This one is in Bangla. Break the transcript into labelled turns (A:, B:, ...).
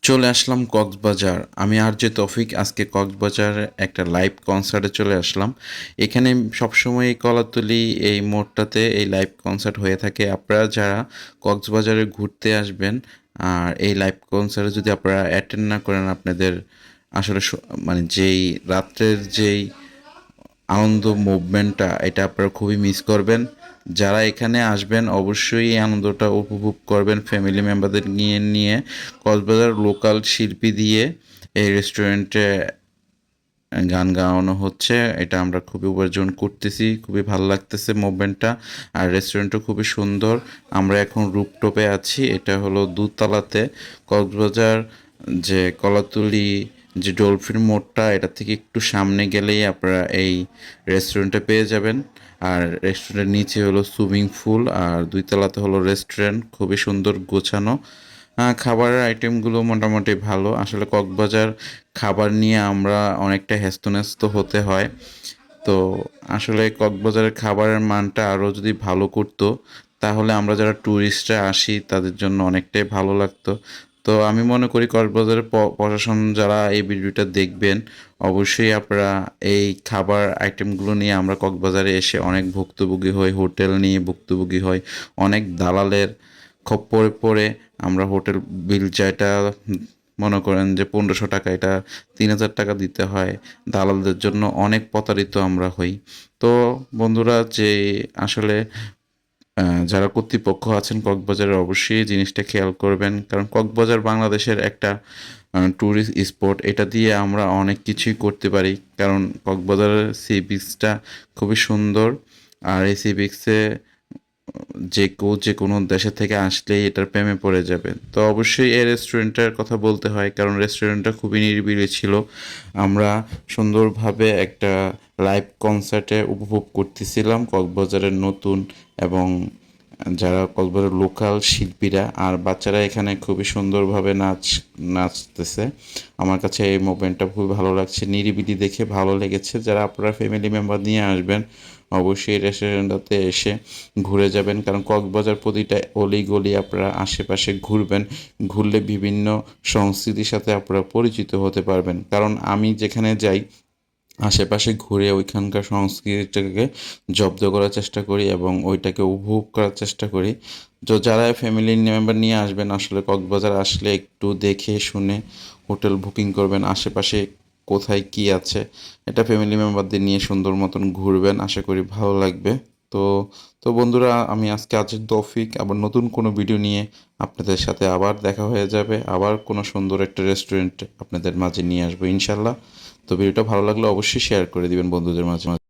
A: চলে আসলাম কক্সবাজার। আমি আর যে তৌফিক আজকে কক্সবাজার একটা লাইভ কনসার্টে চলে আসলাম। এখানে সবসময় এই কলাতলি এই মোড়টাতে এই লাইভ কনসার্ট হয়ে থাকে। আপনারা যারা কক্সবাজারে ঘুরতে আসবেন আর এই লাইভ কনসার্টে যদি আপনারা অ্যাটেন্ড না করেন, আপনাদের আসলে মানে যেই রাত্রের যেই আনন্দ মুভমেন্টটা এটা আপনারা খুবই মিস করবেন। যারা এখানে আসবেন অবশ্যই এই আনন্দটা উপভোগ করবেন ফ্যামিলি মেম্বারদের নিয়ে নিয়ে। কক্সবাজার লোকাল শিল্পী দিয়ে এই রেস্টুরেন্টে গান গাওয়ানো হচ্ছে, এটা আমরা খুবই উপার্জন করতেছি, খুবই ভালো লাগতেছে মুভমেন্টটা। আর রেস্টুরেন্টও খুবই সুন্দর। আমরা এখন রুপটপে আছি, এটা হলো দুতলাতে। কক্সবাজার যে কলাতুলি যে ডলফিন মোড়টা, এটা থেকে একটু সামনে গেলেই আপনারা এই রেস্টুরেন্টটা পেয়ে যাবেন। আর রেস্টুরেন্টের নিচে হলো সুইমিং পুল, আর দুই তলাতে হলো রেস্টুরেন্ট, খুবই সুন্দর গোছানো। খাবারের আইটেমগুলো মোটামুটি ভালো। আসলে কক্সবাজার খাবার নিয়ে আমরা অনেকটা হ্যাস্তন্যস্ত হতে হয়। তো আসলে কক্সবাজারের খাবারের মানটা আরও যদি ভালো করতো, তাহলে আমরা যারা ট্যুরিস্টরা আসি তাদের জন্য অনেকটাই ভালো লাগতো। তো আমি মনে করি কক্সবাজারের প্রশাসন যারা এই ভিডিওটা দেখবেন, অবশ্যই আপনারা এই খাবার আইটেমগুলো নিয়ে আমরা কক্সবাজারে এসে অনেক ভুক্তভোগী হই, হোটেল নিয়ে ভুক্তভোগী হই, অনেক দালালের খপ্পরে পড়ে আমরা হোটেল বিল যেটা মনে করেন যে 1500 টাকা, এটা 3000 টাকা দিতে হয়। দালালদের জন্য অনেক প্রতারিত আমরা হই। তো বন্ধুরা, যে আসলে যারা কর্তৃপক্ষ আছেন কক্সবাজারে, অবশ্যই এই জিনিসটা খেয়াল করবেন, কারণ কক্সবাজার বাংলাদেশের একটা ট্যুরিস্ট স্পট। এটা দিয়ে আমরা অনেক কিছুই করতে পারি, কারণ কক্সবাজারের সি বিচটা খুবই সুন্দর। আর এই সি বিচে যে কোনো দেশের থেকে আসলেই এটার প্রেমে পড়ে যাবে। তো অবশ্যই এই রেস্টুরেন্টটার কথা বলতে হয়, কারণ রেস্টুরেন্টটা খুবই নিরিবিলি ছিল। আমরা সুন্দরভাবে একটা লাইভ কনসার্টে উপভোগ করতেছিলাম কক্সবাজারের নতুন এবং যারা কক্সবাজারের লোকাল শিল্পীরা আর বাচ্চারা এখানে খুবই সুন্দরভাবে নাচতেছে। আমার কাছে এই মুভমেন্টটা খুবই ভালো লাগছে, নিরিবিলি দেখে ভালো লেগেছে। যারা আপনারা ফ্যামিলি মেম্বার নিয়ে আসবেন, অবশ্যই রেস্টুরেন্টটাতে এসে ঘুরে যাবেন, কারণ কক্সবাজার প্রতিটা অলি গলি আপনারা আশেপাশে ঘুরবেন। ঘুরলে বিভিন্ন সংস্কৃতির সাথে আপনারা পরিচিত হতে পারবেন, কারণ আমি যেখানে যাই আশেপাশে ঘুরে ওইখানকার সংস্কৃতিটাকে জব্দ করার চেষ্টা করি এবং ওইটাকে উপভোগ করার চেষ্টা করি। তো যারা ফ্যামিলি মেম্বার নিয়ে আসবেন, আসলে কক্সবাজার আসলে একটু দেখে শুনে হোটেল বুকিং করবেন, আশেপাশে কোথায় কি আছে এটা ফ্যামিলি মেম্বারদের নিয়ে সুন্দর মতন ঘুরবেন, আশা করি ভালো লাগবে। তো তো বন্ধুরা, আমি আজকে আজিজ তৌফিক আবার নতুন কোনো ভিডিও নিয়ে আপনাদের সাথে আবার দেখা হয়ে যাবে। আবার কোনো সুন্দর একটা রেস্টুরেন্ট আপনাদের মাঝে নিয়ে আসবো ইনশাল্লাহ। তো ভিডিওটা ভালো লাগলে অবশ্যই শেয়ার করে দিবেন বন্ধুদের মাঝে মাঝে।